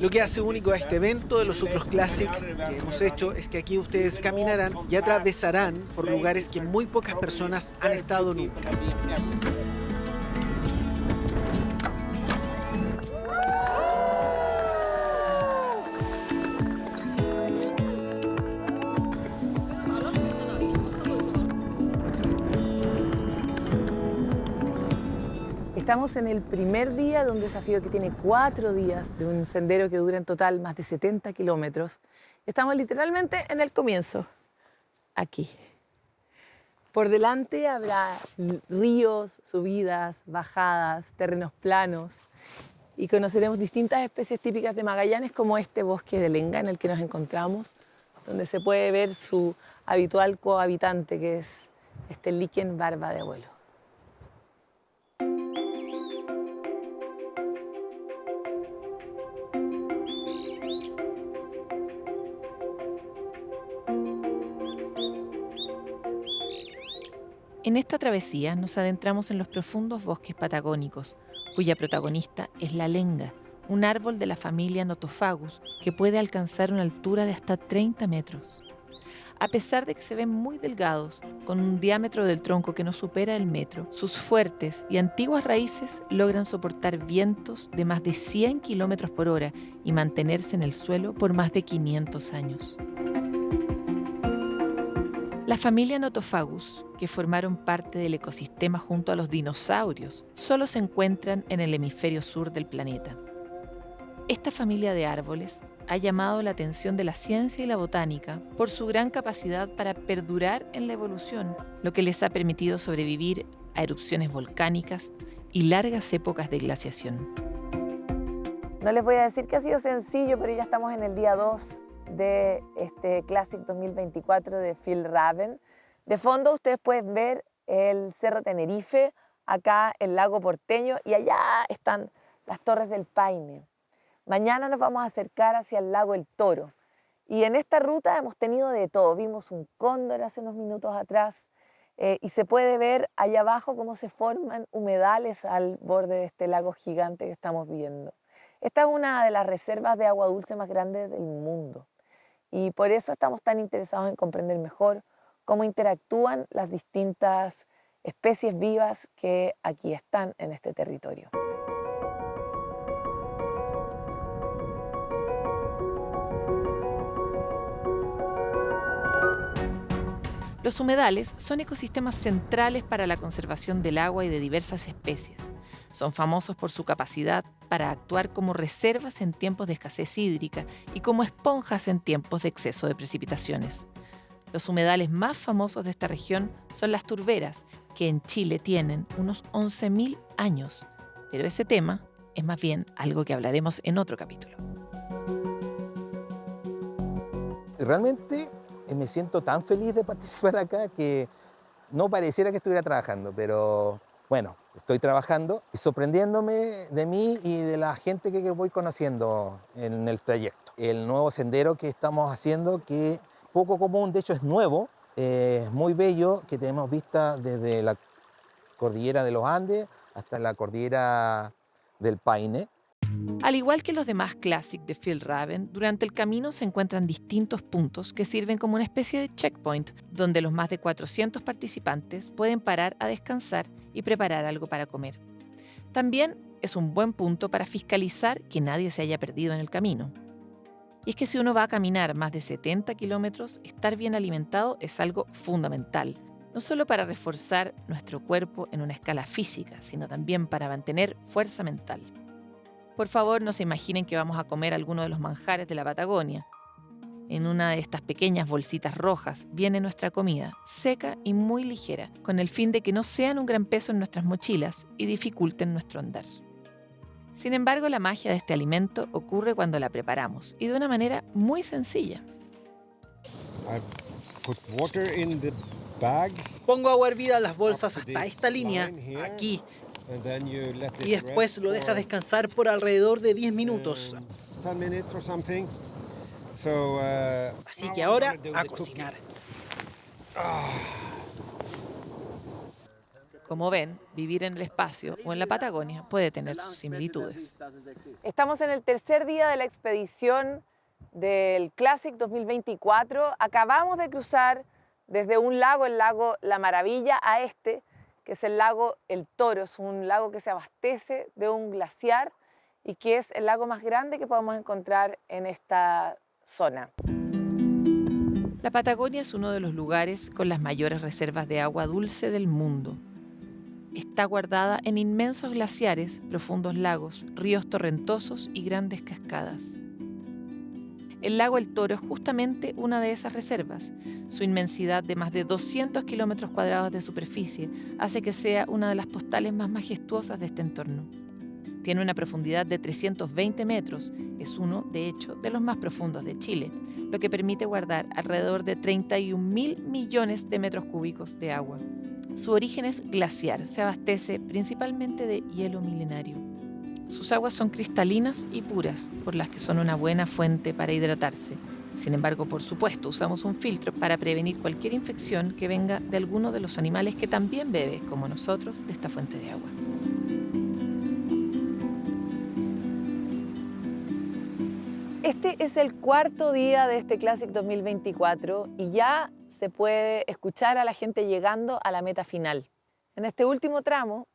Lo que hace único a este evento de los otros Classics que hemos hecho es que aquí ustedes caminarán y atravesarán por lugares que muy pocas personas han estado nunca. Estamos en el primer día de un desafío que tiene 4 días, de un sendero que dura en total más de 70 kilómetros. Estamos literalmente en el comienzo, aquí. Por delante habrá ríos, subidas, bajadas, terrenos planos. y conoceremos distintas especies típicas de Magallanes, como este bosque de lenga en el que nos encontramos, donde se puede ver su habitual cohabitante, que es este líquen barba de abuelo. En esta travesía nos adentramos en los profundos bosques patagónicos, cuya protagonista es la lenga, un árbol de la familia Notophagus que puede alcanzar una altura de hasta 30 metros. A pesar de que se ven muy delgados, con un diámetro del tronco que no supera el metro, sus fuertes y antiguas raíces logran soportar vientos de más de 100 kilómetros por hora y mantenerse en el suelo por más de 500 años. La familia Notophagus, que formaron parte del ecosistema junto a los dinosaurios, solo se encuentran en el hemisferio sur del planeta. Esta familia de árboles ha llamado la atención de la ciencia y la botánica por su gran capacidad para perdurar en la evolución, lo que les ha permitido sobrevivir a erupciones volcánicas y largas épocas de glaciación. No les voy a decir que ha sido sencillo, pero ya estamos en el día 2 de este Classic 2024 de Fjällräven. De fondo ustedes pueden ver el Cerro Tenerife, acá el lago Porteño y allá están las Torres del Paine. Mañana nos vamos a acercar hacia el lago El Toro y en esta ruta hemos tenido de todo. Vimos un cóndor hace unos minutos atrás y se puede ver allá abajo cómo se forman humedales al borde de este lago gigante que estamos viendo. Esta es una de las reservas de agua dulce más grandes del mundo. Y por eso estamos tan interesados en comprender mejor cómo interactúan las distintas especies vivas que aquí están en este territorio. Los humedales son ecosistemas centrales para la conservación del agua y de diversas especies. Son famosos por su capacidad para actuar como reservas en tiempos de escasez hídrica y como esponjas en tiempos de exceso de precipitaciones. Los humedales más famosos de esta región son las turberas, que en Chile tienen unos 11.000 años. Pero ese tema es más bien algo que hablaremos en otro capítulo. Realmente me siento tan feliz de participar acá que no pareciera que estuviera trabajando, pero bueno, estoy trabajando y sorprendiéndome de mí y de la gente que voy conociendo en el trayecto. El nuevo sendero que estamos haciendo, que poco común, de hecho es nuevo, es muy bello, que tenemos vista desde la cordillera de los Andes hasta la cordillera del Paine. Al igual que los demás Classic de Fjällräven, durante el camino se encuentran distintos puntos que sirven como una especie de checkpoint, donde los más de 400 participantes pueden parar a descansar y preparar algo para comer. También es un buen punto para fiscalizar que nadie se haya perdido en el camino. Y es que si uno va a caminar más de 70 kilómetros, estar bien alimentado es algo fundamental, no solo para reforzar nuestro cuerpo en una escala física, sino también para mantener fuerza mental. Por favor, no se imaginen que vamos a comer alguno de los manjares de la Patagonia. En una de estas pequeñas bolsitas rojas viene nuestra comida, seca y muy ligera, con el fin de que no sean un gran peso en nuestras mochilas y dificulten nuestro andar. Sin embargo, la magia de este alimento ocurre cuando la preparamos, y de una manera muy sencilla. Pongo agua hervida en las bolsas hasta esta línea, aquí. Y después lo dejas descansar por alrededor de 10 minutos. Así que ahora a cocinar. Como ven, vivir en el espacio o en la Patagonia puede tener sus similitudes. Estamos en el tercer día de la expedición del Classic 2024. Acabamos de cruzar desde un lago, el lago La Maravilla, a este, que es el lago El Toro. Es un lago que se abastece de un glaciar y que es el lago más grande que podemos encontrar en esta zona. La Patagonia es uno de los lugares con las mayores reservas de agua dulce del mundo. Está guardada en inmensos glaciares, profundos lagos, ríos torrentosos y grandes cascadas. El lago El Toro es justamente una de esas reservas. Su inmensidad de más de 200 kilómetros cuadrados de superficie hace que sea una de las postales más majestuosas de este entorno. Tiene una profundidad de 320 metros. Es uno, de hecho, de los más profundos de Chile, lo que permite guardar alrededor de 31.000 millones de metros cúbicos de agua. Su origen es glaciar. Se abastece principalmente de hielo milenario. Sus aguas son cristalinas y puras, por las que son una buena fuente para hidratarse. Sin embargo, por supuesto, usamos un filtro para prevenir cualquier infección que venga de alguno de los animales que también bebe, como nosotros, de esta fuente de agua. Este es el cuarto día de este Classic 2024 y ya se puede escuchar a la gente llegando a la meta final. En este último tramo,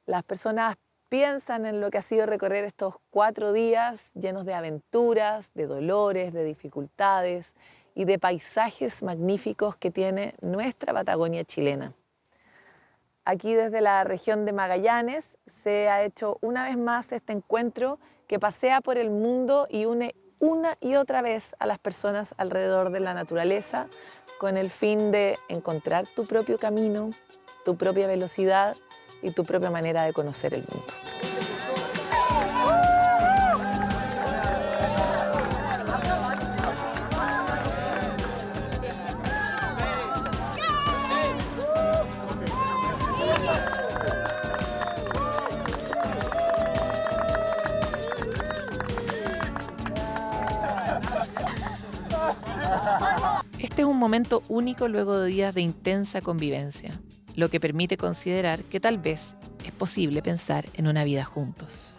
las personas piensan en lo que ha sido recorrer estos 4 días llenos de aventuras, de dolores, de dificultades y de paisajes magníficos que tiene nuestra Patagonia chilena. Aquí desde la región de Magallanes se ha hecho una vez más este encuentro que pasea por el mundo y une una y otra vez a las personas alrededor de la naturaleza con el fin de encontrar tu propio camino, tu propia velocidad y tu propia manera de conocer el mundo. Este es un momento único luego de días de intensa convivencia, lo que permite considerar que tal vez es posible pensar en una vida juntos.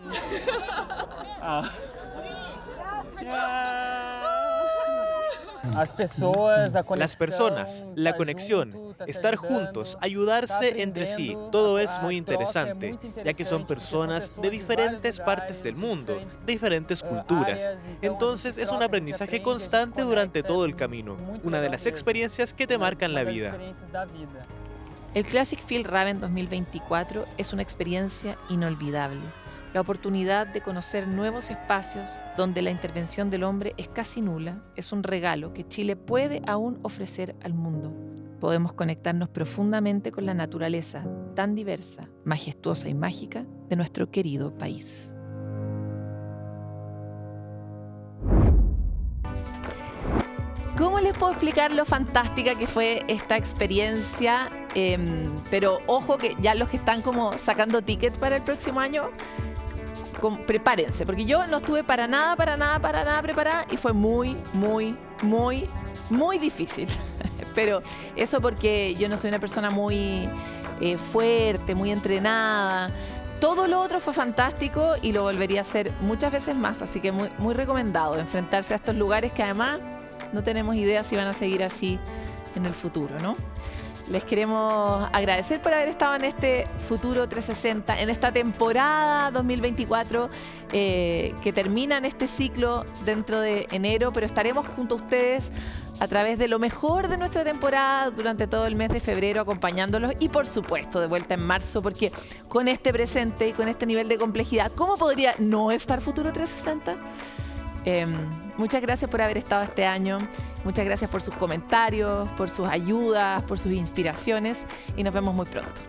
Las personas, la conexión, estar juntos, ayudarse entre sí, todo es muy interesante, ya que son personas de diferentes partes del mundo, de diferentes culturas. Entonces es un aprendizaje constante durante todo el camino, una de las experiencias que te marcan la vida. El Classic Phil Raven 2024 es una experiencia inolvidable. La oportunidad de conocer nuevos espacios donde la intervención del hombre es casi nula es un regalo que Chile puede aún ofrecer al mundo. Podemos conectarnos profundamente con la naturaleza tan diversa, majestuosa y mágica de nuestro querido país. ¿Cómo les puedo explicar lo fantástica que fue esta experiencia? Pero ojo que ya los que están como sacando tickets para el próximo año, prepárense, porque yo no estuve para nada preparada y fue muy difícil. Pero eso porque yo no soy una persona muy fuerte, muy entrenada. Todo lo otro fue fantástico y lo volvería a hacer muchas veces más, así que muy recomendado enfrentarse a estos lugares que además no tenemos idea si van a seguir así en el futuro, ¿no? Les queremos agradecer por haber estado en este Futuro 360, en esta temporada 2024 que termina en este ciclo dentro de enero, pero estaremos junto a ustedes a través de lo mejor de nuestra temporada durante todo el mes de febrero acompañándolos y por supuesto de vuelta en marzo, porque con este presente y con este nivel de complejidad, ¿cómo podría no estar Futuro 360? Muchas gracias por haber estado este año, muchas gracias por sus comentarios, por sus ayudas, por sus inspiraciones y nos vemos muy pronto.